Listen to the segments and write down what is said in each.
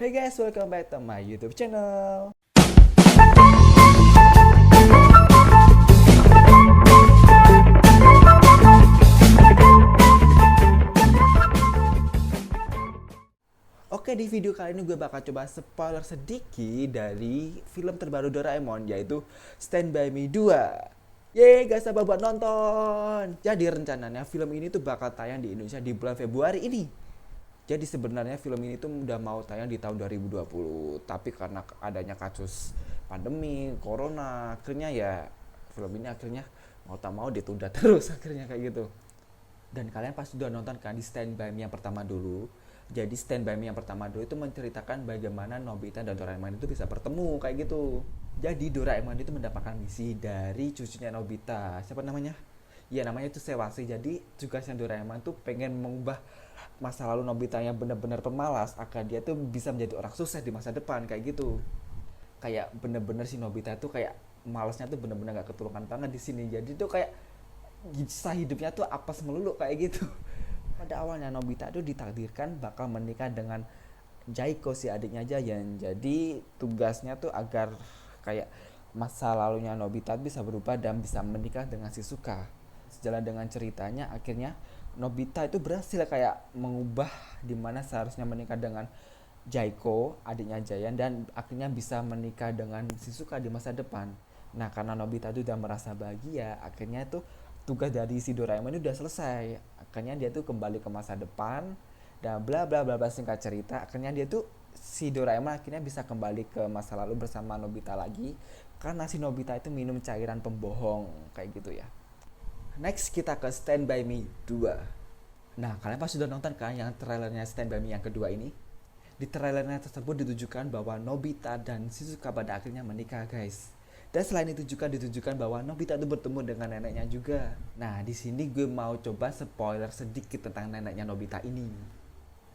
Hey guys, welcome back to my YouTube channel. Oke, di video kali ini gue bakal coba spoiler sedikit dari film terbaru Doraemon, yaitu Stand By Me 2. Yeay, gak sabar buat nonton. Jadi rencananya film ini tuh bakal tayang di Indonesia di bulan Februari ini. Jadi sebenarnya film ini tuh udah mau tayang di tahun 2020, tapi karena adanya kasus pandemi, corona, akhirnya ya film ini akhirnya mau tak mau ditunda terus akhirnya kayak gitu. Dan kalian pasti udah nonton kan di Stand By Me yang pertama dulu. Jadi Stand By Me yang pertama dulu itu menceritakan bagaimana Nobita dan Doraemon itu bisa bertemu kayak gitu. Jadi Doraemon itu mendapatkan misi dari cucunya Nobita. Siapa namanya? Ya namanya itu Sewasi. Jadi tugasnya Doraemon tuh pengen mengubah masa lalu Nobita yang benar-benar pemalas agar dia tuh bisa menjadi orang sukses di masa depan kayak gitu. Kayak bener-bener si Nobita tuh kayak malasnya tuh bener-bener gak ketulungan banget di sini. Jadi tuh kayak kisah hidupnya tuh apes melulu kayak gitu. Pada awalnya Nobita tuh ditakdirkan bakal menikah dengan Jaiko, si adiknya Giant. Jadi tugasnya tuh agar kayak masa lalunya Nobita bisa berubah dan bisa menikah dengan Shizuka. Sejalan dengan ceritanya akhirnya Nobita itu berhasil kayak mengubah dimana seharusnya menikah dengan Jaiko, adiknya Giant, dan akhirnya bisa menikah dengan Shizuka di masa depan. Nah, karena Nobita itu udah merasa bahagia, akhirnya tuh tugas dari si Doraemon itu udah selesai. Akhirnya dia tuh kembali ke masa depan dan bla bla bla bla, singkat cerita, akhirnya dia tuh si Doraemon akhirnya bisa kembali ke masa lalu bersama Nobita lagi karena si Nobita itu minum cairan pembohong kayak gitu ya. Next kita ke Stand By Me 2. Nah, kalian pasti sudah nonton kan yang trailernya Stand By Me yang kedua ini? Di trailernya tersebut ditujukan bahwa Nobita dan Shizuka pada akhirnya menikah, guys. Dan selain itu juga ditujukan bahwa Nobita itu bertemu dengan neneknya juga. Nah, di sini gue mau coba spoiler sedikit tentang neneknya Nobita ini.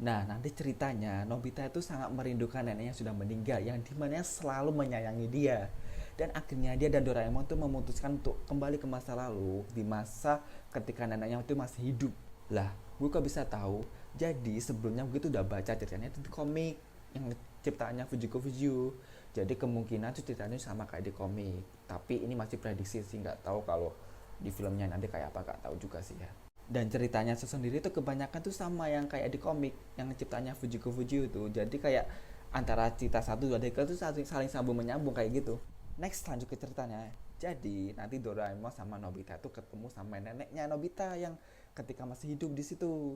Nah, nanti ceritanya Nobita itu sangat merindukan neneknya yang sudah meninggal, yang dimana selalu menyayangi dia. Dan akhirnya dia dan Doraemon tuh memutuskan untuk kembali ke masa lalu, di masa ketika neneknya itu masih hidup. Lah, gue kok bisa tahu? Jadi sebelumnya gue tuh udah baca ceritanya itu di komik yang ciptaannya Fujiko Fujiu. Jadi kemungkinan tuh ceritanya sama kayak di komik. Tapi ini masih prediksi sih, nggak tahu kalau di filmnya nanti kayak apa, nggak tahu juga sih ya. Dan ceritanya sendiri tuh kebanyakan tuh sama yang kayak di komik yang ciptanya Fujiko Fujiu tuh. Jadi kayak antara cerita satu dua dekade tuh saling sambung menyambung kayak gitu. Next, lanjut ke ceritanya. Jadi nanti Doraemon sama Nobita tuh ketemu sama neneknya Nobita yang ketika masih hidup di situ.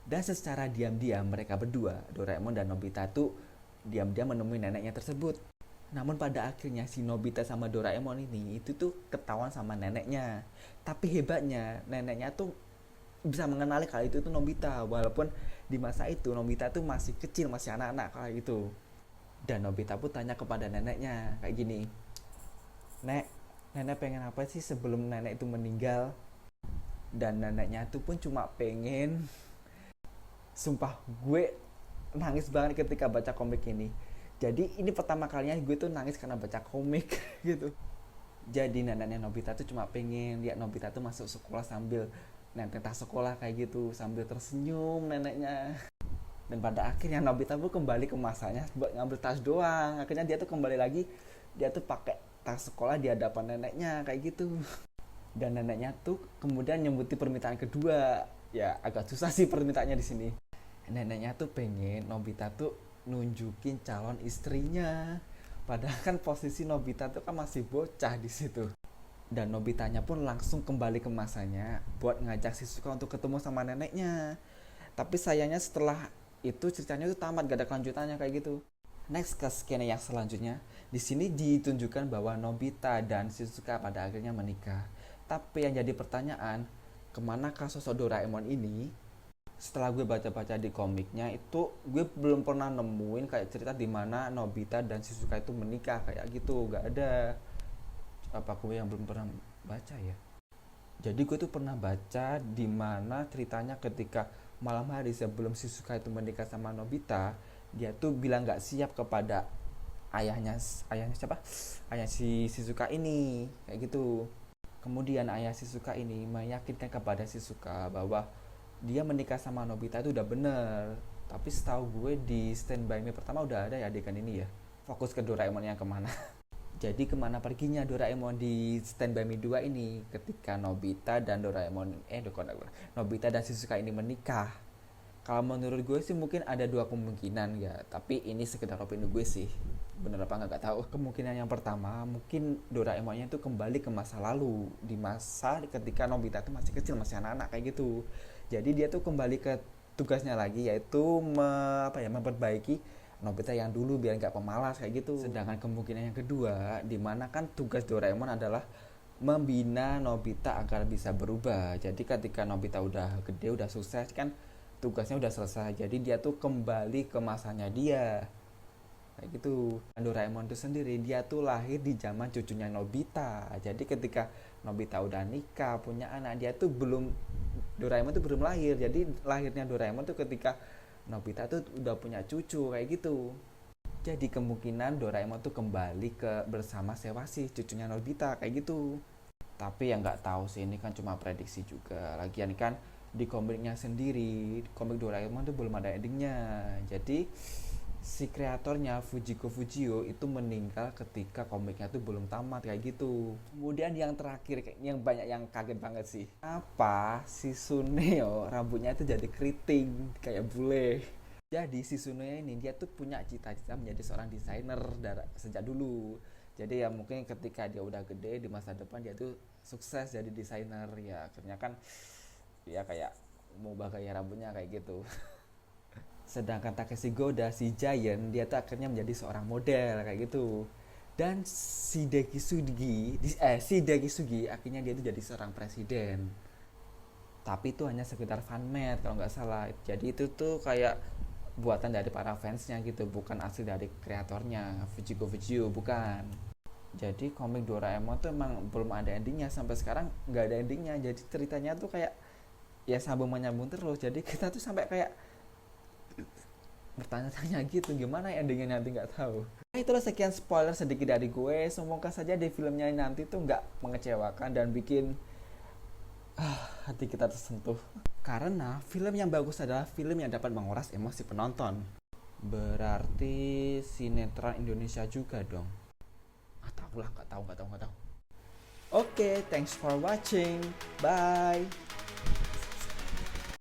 Dan secara diam-diam mereka berdua, Doraemon dan Nobita tuh diam-diam menemui neneknya tersebut. Namun pada akhirnya si Nobita sama Doraemon ini itu tuh ketahuan sama neneknya. Tapi hebatnya neneknya tuh bisa mengenali kalau itu tuh Nobita, walaupun di masa itu Nobita tuh masih kecil, masih anak-anak kayak gitu. Dan Nobita pun tanya kepada neneknya kayak gini, "Nek, nenek pengen apa sih sebelum nenek itu meninggal?" Dan neneknya tuh pun cuma pengen, sumpah gue nangis banget ketika baca komik ini. Jadi ini pertama kalinya gue tuh nangis karena baca komik gitu. Jadi neneknya Nobita tuh cuma pengen lihat Nobita tuh masuk sekolah sambil nenteng tas sekolah kayak gitu, sambil tersenyum neneknya. Dan pada akhirnya Nobita pun kembali ke masanya buat ngambil tas doang. Akhirnya dia tuh kembali lagi, dia tuh pakai tas sekolah di hadapan neneknya kayak gitu. Dan neneknya tuh kemudian nyembuti permintaan kedua. Ya agak susah sih permintaannya di sini. Neneknya tuh pengen Nobita tuh nunjukin calon istrinya. Padahal kan posisi Nobita tuh kan masih bocah di situ. Dan Nobitanya pun langsung kembali ke masanya buat ngajak Shizuka untuk ketemu sama neneknya. Tapi sayangnya setelah itu ceritanya tuh tamat, gak ada kelanjutannya kayak gitu. Next ke skena yang selanjutnya, di sini ditunjukkan bahwa Nobita dan Shizuka pada akhirnya menikah. Tapi yang jadi pertanyaan, kemanakah sosok Doraemon ini? Setelah gue baca-baca di komiknya itu gue belum pernah nemuin kayak cerita di mana Nobita dan Shizuka itu menikah kayak gitu, gak ada. Apa gue yang belum pernah baca ya? Jadi gue tuh pernah baca di mana ceritanya ketika malam hari sebelum Shizuka itu menikah sama Nobita, dia tuh bilang nggak siap kepada ayahnya siapa? Ayah si Shizuka ini kayak gitu. Kemudian ayah Shizuka ini meyakinkan kepada Shizuka bahwa dia menikah sama Nobita itu udah bener. Tapi setahu gue di Stand By Me pertama udah ada ya adegan ini ya. Fokus ke Doraemon yang kemana. Jadi kemana perginya Doraemon di Stand By Me 2 ini ketika Nobita dan Nobita dan Shizuka ini menikah. Kalau menurut gue sih mungkin ada dua kemungkinan ya, tapi ini sekedar opini gue sih. Bener apa nggak tahu. Kemungkinan yang pertama mungkin Doraemonnya itu kembali ke masa lalu, di masa ketika Nobita itu masih kecil, masih anak-anak kayak gitu. Jadi dia tuh kembali ke tugasnya lagi, yaitu memperbaiki Nobita yang dulu biar nggak pemalas kayak gitu. Sedangkan kemungkinan yang kedua, di mana kan tugas Doraemon adalah membina Nobita agar bisa berubah. Jadi ketika Nobita udah gede, udah sukses kan, tugasnya udah selesai. Jadi dia tuh kembali ke masanya dia. Kayak gitu. Doraemon itu sendiri dia tuh lahir di zaman cucunya Nobita. Jadi ketika Nobita udah nikah, punya anak, Doraemon tuh belum lahir. Jadi lahirnya Doraemon tuh ketika Nobita tuh udah punya cucu kayak gitu. Jadi kemungkinan Doraemon tuh kembali ke bersama Sewasi, cucunya Nobita kayak gitu. Tapi yang nggak tahu sih, ini kan cuma prediksi juga. Lagian kan di komiknya sendiri, komik Doraemon tuh belum ada endingnya. Jadi si kreatornya Fujiko Fujio itu meninggal ketika komiknya tuh belum tamat kayak gitu. Kemudian yang terakhir yang banyak yang kaget banget sih, apa si Suneo rambutnya itu jadi keriting kayak bule. Jadi si Suneo ini dia tuh punya cita-cita menjadi seorang desainer sejak dulu. Jadi ya mungkin ketika dia udah gede di masa depan dia tuh sukses jadi desainer, ya akhirnya kan ya kayak mau gaya rambutnya kayak gitu. Sedangkan Takeshi Goda si Giant dia tuh akhirnya menjadi seorang model kayak gitu. Dan si Deki Sugi akhirnya dia tuh jadi seorang presiden. Tapi itu hanya sekedar fanmade kalau nggak salah. Jadi itu tuh kayak buatan dari para fansnya gitu, bukan asli dari kreatornya Fujiko Fujio, bukan. Jadi komik Doraemon tuh emang belum ada endingnya, sampai sekarang nggak ada endingnya. Jadi ceritanya tuh kayak ya sambung menyambung terus. Jadi kita tuh sampai kayak bertanya-tanya gitu, gimana ya endingnya nanti nggak tahu. Nah, itulah sekian spoiler sedikit dari gue. Semoga saja di filmnya nanti tuh nggak mengecewakan dan bikin hati kita tersentuh. Karena film yang bagus adalah film yang dapat menguras emosi penonton. Berarti sinetron Indonesia juga dong. Nggak tahu lah, nggak tahu. Oke, thanks for watching. Bye.